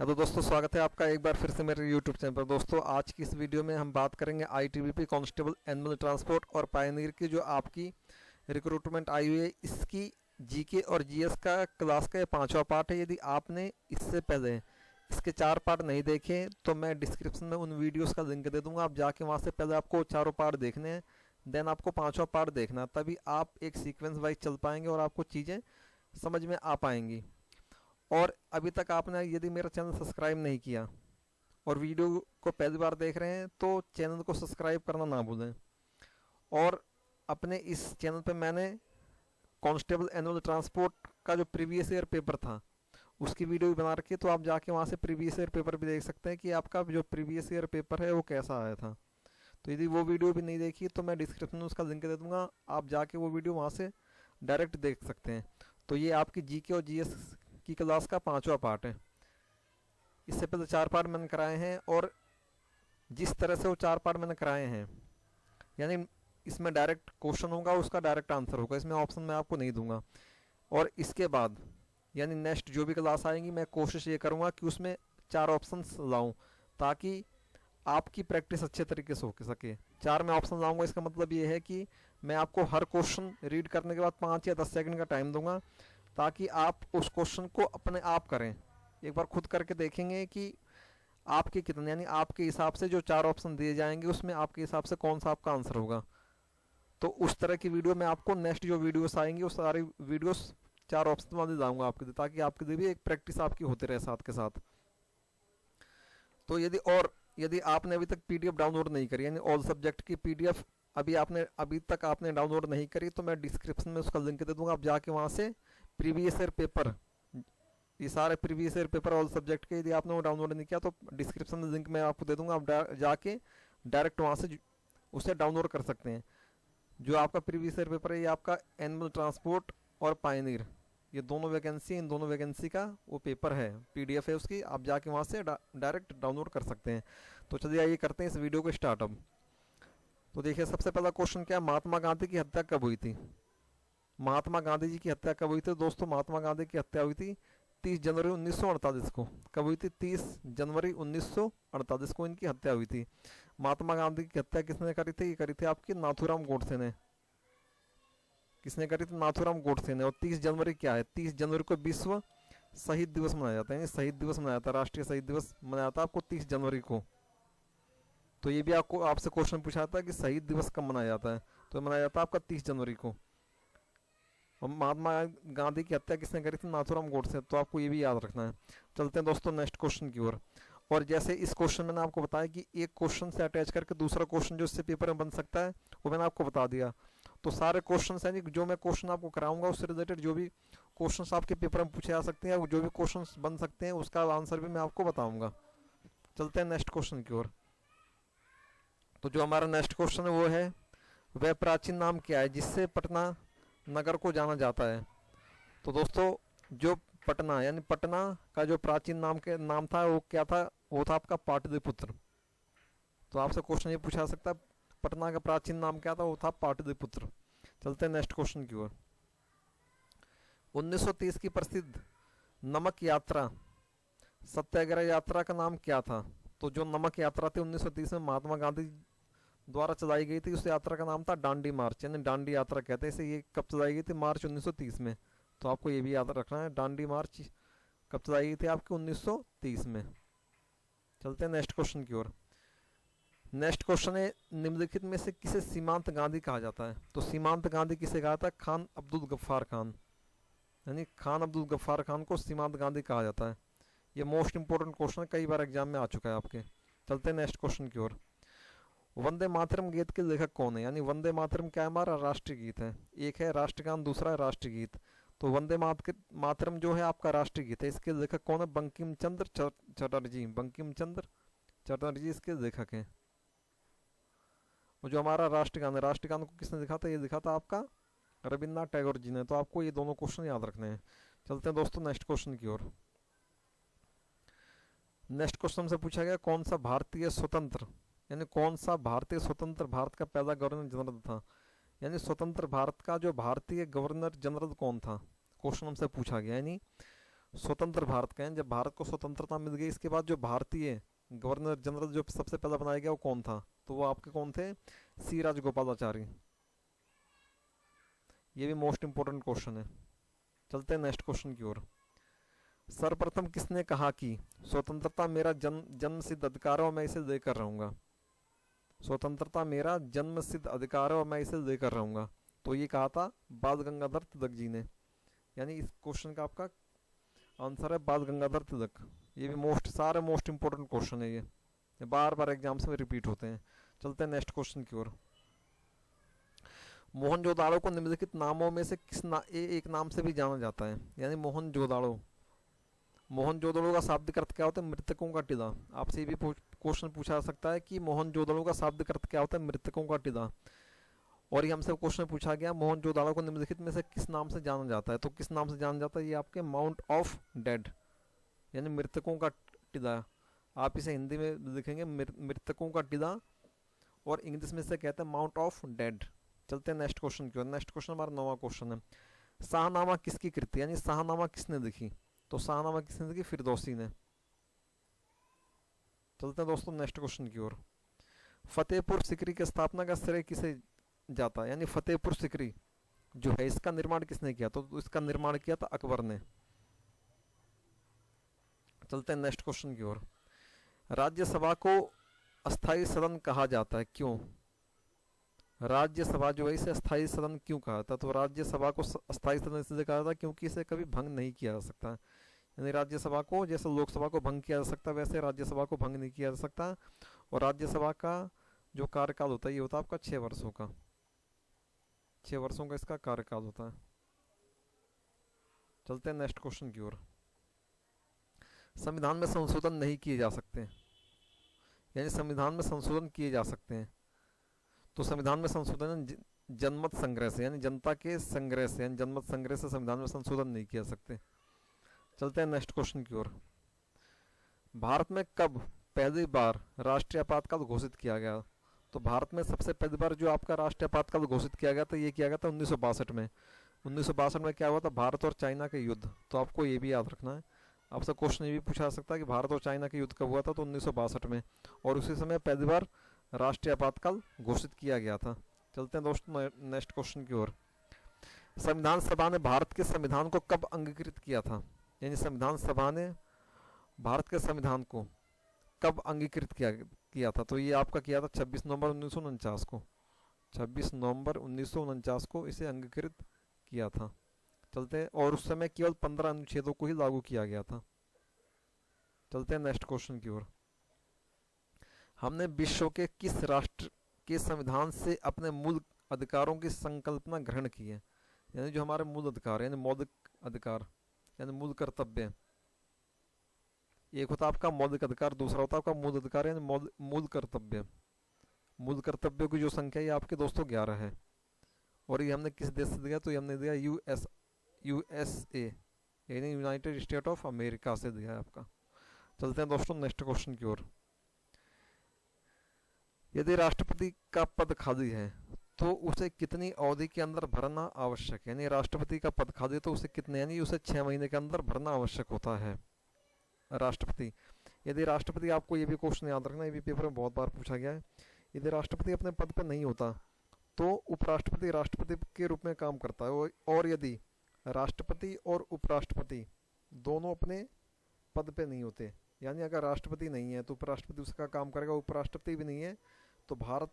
Hello दोस्तों, स्वागत है आपका एक बार फिर से मेरे यूट्यूब चैनल पर। दोस्तों, आज की इस वीडियो में हम बात करेंगे आईटीबीपी कांस्टेबल एनिमल ट्रांसपोर्ट और पायनियर की जो आपकी रिक्रूटमेंट आई हुई है, इसकी जीके और जीएस का क्लास का ये पांचवा पार्ट है। यदि आपने इससे पहले इसके चार पार्ट नहीं देखे तो मैं डिस्क्रिप्शन में उन वीडियोस का लिंक दे दूंगा, आप जाके वहाँ से पहले आपको चारों पार्ट देखने हैं, देन आपको पांचवा पार्ट देखना, तभी आप एक सीक्वेंस वाइज चल पाएंगे और आपको चीज़ें समझ में आ पाएंगी। और अभी तक आपने यदि मेरा चैनल सब्सक्राइब नहीं किया और वीडियो को पहली बार देख रहे हैं तो चैनल को सब्सक्राइब करना ना भूलें। और अपने इस चैनल पे मैंने कांस्टेबल एनुअल ट्रांसपोर्ट का जो प्रीवियस ईयर पेपर था उसकी वीडियो भी बना रखी है, तो आप जाके वहाँ से प्रीवियस ईयर पेपर भी देख सकते हैं कि आपका जो प्रीवियस ईयर पेपर है वो कैसा आया था। तो यदि वो वीडियो भी नहीं देखी तो मैं डिस्क्रिप्शन में उसका लिंक दे दूंगा, आप जाके वो वीडियो वहाँ से डायरेक्ट देख सकते हैं। तो ये आपकी जीके और जीएस की क्लास का पांचवा पार्ट है। इससे पहले चार पार्ट मैंने कराए हैं और जिस तरह से वो चार पार्ट मैंने कराए हैं, यानी इसमें डायरेक्ट क्वेश्चन होगा, उसका डायरेक्ट आंसर होगा, इसमें ऑप्शन मैं आपको नहीं दूंगा। और इसके बाद यानी नेक्स्ट जो भी क्लास आएंगी मैं कोशिश ये करूँगा कि उसमें चार ऑप्शन लाऊं, ताकि आपकी प्रैक्टिस अच्छे तरीके से हो सके। चार में ऑप्शन लाऊंगा, इसका मतलब ये है कि मैं आपको हर क्वेश्चन रीड करने के बाद 5 या 10 सेकंड का टाइम दूंगा, ताकि आप उस क्वेश्चन को अपने आप करें, एक बार खुद करके देखेंगे कि आपके कितने, यानी आपके हिसाब से जो चार ऑप्शन दिए जाएंगे उसमें आपके हिसाब से कौन सा आपका आंसर होगा। तो उस तरह की वीडियो मैं आपको नेक्स्ट जो वीडियोस आएंगी उस सारी वीडियोस चार ऑप्शन वाली लाऊंगा आपके लिए, ताकि आपके लिए भी एक प्रैक्टिस आपकी होती रहे साथ के साथ। तो यदि आपने अभी तक पीडीएफ डाउनलोड नहीं करी, यानी ऑल सब्जेक्ट की पीडीएफ अभी तक आपने डाउनलोड नहीं करी, तो मैं डिस्क्रिप्शन में उसका लिंक दे दूंगा, आप जाके वहाँ से प्रीवियस ईयर पेपर, ये सारे previous year paper all subject के यदि आपने वो डाउनलोड नहीं किया तो डिस्क्रिप्शन में लिंक मैं आपको दे दूंगा, आप जाके डायरेक्ट वहाँ से उसे डाउनलोड कर सकते हैं। जो आपका प्रीवियस ईयर पेपर है ये आपका एनिमल ट्रांसपोर्ट और पायनियर, ये दोनों वैकेंसी, इन दोनों वैकेंसी का वो पेपर है, पीडीएफ है उसकी, आप जाके वहाँ से डायरेक्ट डाउनलोड कर सकते हैं। तो चलिए आइए करते हैं इस वीडियो को स्टार्ट अब। तो देखिए, सबसे पहला क्वेश्चन क्या, महात्मा गांधी की हत्या कब हुई थी? महात्मा गांधी जी की हत्या कब हुई थी? दोस्तों, महात्मा गांधी की हत्या हुई थी 30 जनवरी 1948 को। कब हुई थी? 30 जनवरी 1948 को इनकी हत्या हुई थी। महात्मा गांधी की हत्या किसने करी थी? ये करी थी आपकी नाथूराम गोडसे ने। किसने करी थी? नाथूराम गोडसे ने। और 30 जनवरी क्या है? 30 जनवरी को विश्व शहीद दिवस मनाया जाता है, शहीद दिवस मनाया था, राष्ट्रीय शहीद दिवस मनाया था आपको 30 जनवरी को। तो ये भी आपको आपसे क्वेश्चन पूछा था कि शहीद दिवस कब मनाया जाता है, तो मनाया जाता है आपका 30 जनवरी को। और महात्मा गांधी की हत्या किसने करी थी? नाथूराम गोडसे। तो आपको ये भी याद रखना है। चलते हैं दोस्तों नेक्स्ट क्वेश्चन की ओर। और जैसे इस क्वेश्चन में मैंने आपको बताया कि एक क्वेश्चन से अटैच करके दूसरा क्वेश्चन जो इससे पेपर में बन सकता है वो मैंने आपको बता दिया। तो सारे क्वेश्चन यानी जो मैं क्वेश्चन आपको कराऊंगा उससे रिलेटेड जो भी क्वेश्चन आपके पेपर में पूछे जा सकते हैं, जो भी क्वेश्चन बन सकते हैं उसका आंसर भी मैं आपको बताऊंगा। चलते हैं नेक्स्ट क्वेश्चन की ओर। तो जो हमारा नेक्स्ट क्वेश्चन है वो है, वह प्राचीन नाम क्या है जिससे पटना नगर को जाना जाता है? तो दोस्तों, जो पटना यानी पटना का जो प्राचीन नाम था वो क्या था? वो था आपका पाटलिपुत्र। तो आपसे क्वेश्चन ये पूछा सकता है, पटना का प्राचीन नाम क्या था? वो था पाटलिपुत्र। चलते हैं नेक्स्ट क्वेश्चन की ओर। 1930 की प्रसिद्ध नमक यात्रा, सत्याग्रह यात्रा का नाम क्या था? तो जो नमक यात्रा थी 1930 में महात्मा गांधी द्वारा चलाई गई थी, उस यात्रा का नाम था दांडी मार्च, यानी दांडी यात्रा कहते हैं इसे। ये कब चलाई गई थी? मार्च 1930 में। तो आपको ये भी याद रखना है, दांडी मार्च कब चलाई गई थी आपकी? 1930 में। चलते हैं नेक्स्ट क्वेश्चन की ओर। नेक्स्ट क्वेश्चन है, निम्नलिखित में से किसे सीमांत गांधी कहा जाता है? तो सीमांत गांधी किसे कहा था? खान अब्दुल गफ्फार खान, यानी खान अब्दुल गफ्फार खान को सीमांत गांधी कहा जाता है। ये मोस्ट इंपोर्टेंट क्वेश्चन है, कई बार एग्जाम में आ चुका है आपके। चलते हैं नेक्स्ट क्वेश्चन की ओर। वंदे मातरम गीत के लेखक कौन है? यानी वंदे मातरम क्या है? हमारा राष्ट्रीय गीत है। एक है राष्ट्रगान, दूसरा है राष्ट्रीय गीत। तो वंदे मातरम जो है आपका राष्ट्रीय गीत है, इसके लेखक कौन है? बंकिम चंद्र चटर्जी। बंकिम चंद्र चटर्जी इसके लेखक हैं। और जो हमारा राष्ट्रगान है, राष्ट्रगान को किसने लिखा था? ये लिखा था आपका रविन्द्रनाथ टैगोर जी ने। तो आपको ये दोनों क्वेश्चन याद रखने हैं। चलते हैं दोस्तों नेक्स्ट क्वेश्चन की ओर। नेक्स्ट क्वेश्चन से पूछा गया, कौन सा भारतीय स्वतंत्र यानी कौन सा भारतीय स्वतंत्र भारत का पहला गवर्नर जनरल था? यानी स्वतंत्र भारत का जो भारतीय गवर्नर जनरल कौन था? क्वेश्चन हमसे पूछा गया। यानी स्वतंत्र भारत का है। जब भारत को स्वतंत्रता मिल गई, इसके बाद जो भारतीय गवर्नर जनरल जो सबसे पहले बनाया गया वो कौन था? तो वो आपके कौन थे? सी राजगोपालाचारी। ये भी मोस्ट इंपोर्टेंट क्वेश्चन है। चलते हैं नेक्स्ट क्वेश्चन की ओर। सर्वप्रथम किसने कहा कि स्वतंत्रता मेरा जन्म सिद्ध अधिकार है और मैं इसे लेकर रहूंगा? स्वतंत्रता मेरा जन्म सिद्ध अधिकार है और मैं इसे लेकर रहूंगा। तो ये कहा था बाल गंगाधर तिलक जी ने। यानी इस क्वेश्चन का आपका आंसर है बाल गंगाधर तिलक। ये भी सारे मोस्ट इंपोर्टेंट क्वेश्चन है ये बार बार एग्जाम्स में रिपीट होते हैं। चलते हैं नेक्स्ट क्वेश्चन की ओर। मोहनजोदाड़ो को निम्नलिखित नामों में से एक नाम से भी जाना जाता है? यानी मोहनजोदाड़ो, मोहनजोदड़ो का शाब्दिक अर्थ क्या होता है? मृतकों का टीला। आपसे ये भी क्वेश्चन पूछा जा सकता है कि मोहनजोदड़ो का शाब्दिक अर्थ क्या होता है? मृतकों का टीला। और ये हमसे क्वेश्चन पूछा गया मोहनजोदाड़ो को निम्नलिखित में से किस नाम से जाना जाता है? तो किस नाम से जाना जाता है? ये आपके माउंट ऑफ डेड, यानी मृतकों का टीला। आप इसे हिंदी में लिखेंगे मृतकों का टीला, और इंग्लिश में से कहते हैं माउंट ऑफ डेड। चलते हैं नेक्स्ट क्वेश्चन की ओर। नेक्स्ट क्वेश्चन हमारा 9वां क्वेश्चन है। शाहनामा किसकी कृति, यानी शाहनामा किसने लिखी? तो शाहनामा किसने लिखी? फिरदौसी ने। चलते हैं दोस्तों नेक्स्ट क्वेश्चन की ओर। फतेहपुर सिकरी की स्थापना का श्रेय किसे जाता है? यानी फतेहपुर सिकरी जो है इसका निर्माण किसने किया? तो इसका निर्माण किया था अकबर ने। चलते हैं नेक्स्ट क्वेश्चन की ओर। राज्यसभा को अस्थाई सदन कहा जाता है, क्यों? राज्यसभा जो है इसे अस्थाई सदन क्यों कहा था? तो राज्यसभा को अस्थाई सदन इसलिए कहा था क्योंकि इसे कभी भंग नहीं किया जा सकता। यानी राज्यसभा को जैसे लोकसभा को भंग किया जा सकता है, वैसे राज्यसभा को भंग नहीं किया जा सकता। और राज्यसभा का जो कार्यकाल होता है ये होता है आपका 6 वर्षों का। 6 वर्षों का इसका कार्यकाल होता है। चलते हैं नेक्स्ट क्वेश्चन की ओर। संविधान में संशोधन नहीं किए जा सकते, यानी संविधान में संशोधन किए जा सकते हैं। तो संविधान में संशोधन जनमत संग्रह से, यानी जनता के संग्रह से, यानी जनमत संग्रह से संविधान में संशोधन नहीं किया सकते। चलते हैं नेक्स्ट क्वेश्चन की ओर। भारत में कब पहली बार राष्ट्रीय आपातकाल घोषित किया गया? तो भारत में सबसे पहली बार जो आपका राष्ट्रीय आपातकाल घोषित किया गया था, ये किया गया था 1962 में। 1962 में क्या हुआ था? भारत और चाइना का युद्ध। तो आपको ये भी याद रखना है। आपसे क्वेश्चन ये भी पूछा जा सकता है कि भारत और चाइना का युद्ध कब हुआ था? तो 1962 में, और उसी समय पहली बार राष्ट्रीय आपातकाल घोषित किया गया था। चलते हैं दोस्तों नेक्स्ट क्वेश्चन की ओर। संविधान सभा ने भारत के संविधान को कब अंगीकृत किया था? यानी संविधान सभा ने भारत के संविधान को कब अंगीकृत किया था? तो ये आपका किया था 26 नवंबर 1949 को। 26 नवंबर 1949 को इसे अंगीकृत किया था। चलते हैं, और उस समय केवल 15 अनुच्छेदों को ही लागू किया गया था। चलते हैं नेक्स्ट क्वेश्चन की ओर। हमने विश्व के किस राष्ट्र के संविधान से अपने मूल अधिकारों की संकल्पना ग्रहण की है? यानी जो हमारे मूल अधिकार, यानी मौलिक अधिकार, यानी मूल कर्तव्य। एक होता आपका मौलिक अधिकार, दूसरा होता आपका मूल अधिकार यानी मूल कर्तव्य। मूल कर्तव्यों की जो संख्या ये आपके दोस्तों 11 है। और ये हमने किस देश से दिया? तो ये हमने दिया यूएसए, यानी यूनाइटेड स्टेट ऑफ अमेरिका से दिया है आपका। चलते हैं दोस्तों नेक्स्ट क्वेश्चन की ओर। यदि राष्ट्रपति का पद खाली है तो उसे कितनी अवधि के अंदर भरना आवश्यक है? यानी राष्ट्रपति का पद खाली है तो उसे कितने, यानी उसे 6 महीने के अंदर भरना आवश्यक होता है राष्ट्रपति। यदि राष्ट्रपति, आपको ये भी क्वेश्चन याद रखना, ये भी पेपर में बहुत बार पूछा गया है, यदि राष्ट्रपति अपने पद पर नहीं होता तो उपराष्ट्रपति राष्ट्रपति के रूप में काम करता है। और यदि राष्ट्रपति और उपराष्ट्रपति दोनों अपने पद पे नहीं होते, यानी अगर राष्ट्रपति नहीं है तो उपराष्ट्रपति उसका काम करेगा, उपराष्ट्रपति भी नहीं है तो भारत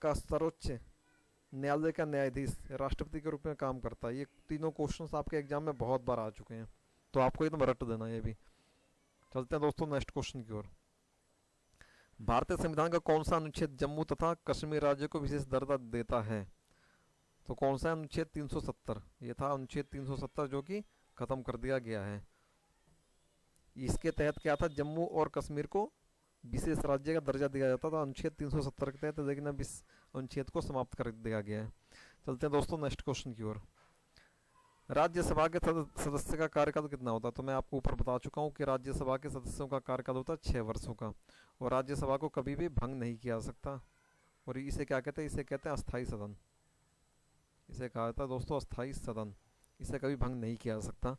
का सर्वोच्च न्यायालय का न्यायाधीश राष्ट्रपति के रूप में काम करता है। ये तीनों क्वेश्चंस आपके एग्जाम में बहुत बार आ चुके हैं, तो आपको एकदम रट देना ये भी। चलते हैं दोस्तों नेक्स्ट क्वेश्चन की ओर। भारतीय संविधान का कौन सा अनुच्छेद जम्मू तथा कश्मीर राज्य को विशेष दर्जा देता है? तो कौन सा? अनुच्छेद 370। ये था अनुच्छेद 370 जो कि खत्म कर दिया गया है। इसके तहत क्या था? जम्मू और कश्मीर को विशेष राज्य का दर्जा दिया जाता था अनुच्छेद 370 के तहत, लेकिन अब इस अनुच्छेद को समाप्त कर दिया गया है। चलते हैं दोस्तों नेक्स्ट क्वेश्चन की ओर। राज्यसभा के सदस्य का कार्यकाल कितना होता है? तो मैं आपको ऊपर बता चुका हूँ कि राज्यसभा के सदस्यों का कार्यकाल होता है 6 वर्षों का, और राज्यसभा को कभी भी भंग नहीं किया जा सकता। और इसे क्या कहते हैं? इसे कहते हैं अस्थाई सदन। इसे कहा जाता है दोस्तों अस्थाई सदन, इसे कभी भंग नहीं किया जा सकता।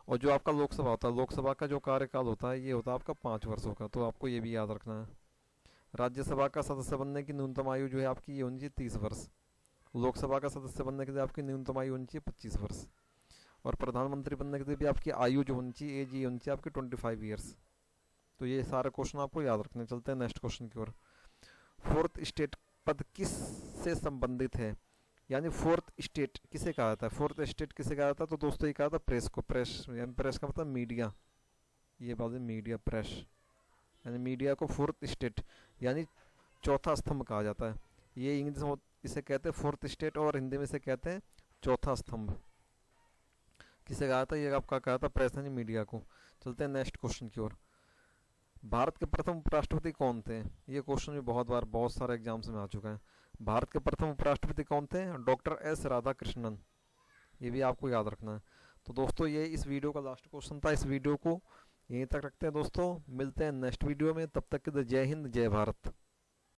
और जो आपका लोकसभा होता है, लोकसभा का जो कार्यकाल होता है ये होता है आपका 5 वर्षों का, तो आपको ये भी याद रखना है। राज्यसभा का सदस्य बनने की न्यूनतम आयु जो है आपकी ये होनी चाहिए 30 वर्ष। लोकसभा का सदस्य बनने के लिए आपकी न्यूनतम आयु होनी चाहिए 25 वर्ष। और प्रधानमंत्री बनने के लिए भी आपकी आयु जो होनी चाहिए, एज ये होनी चाहिए आपकी 25 ईयर्स। तो ये सारे क्वेश्चन आपको याद रखने। चलते हैं नेक्स्ट क्वेश्चन की ओर। फोर्थ स्टेट पद किस से संबंधित है, यानी फोर्थ स्टेट किसे कहा जाता है? फोर्थ स्टेट किसे कहा जाता है? तो दोस्तों ये कहा जाता है प्रेस को। प्रेस यानी प्रेस का मतलब मीडिया, ये बात है मीडिया, प्रेस यानी मीडिया को फोर्थ स्टेट यानी चौथा स्तंभ कहा जाता है। ये इंग्लिश में इसे कहते हैं फोर्थ स्टेट और हिंदी में इसे कहते हैं चौथा स्तंभ। किसे कहा था? ये आपका कहा था प्रेस यानी मीडिया को। चलते हैं नेक्स्ट क्वेश्चन की ओर। भारत के प्रथम उपराष्ट्रपति कौन थे? ये क्वेश्चन भी बहुत बार बहुत सारे एग्जाम्स में आ चुका है। भारत के प्रथम उपराष्ट्रपति कौन थे? Doctor S Radhakrishnan. ये भी आपको याद रखना है। तो दोस्तों ये इस वीडियो का लास्ट क्वेश्चन था। इस वीडियो को यहीं तक रखते हैं दोस्तों, मिलते हैं नेक्स्ट वीडियो में। तब तक के लिए जय हिंद, जय भारत।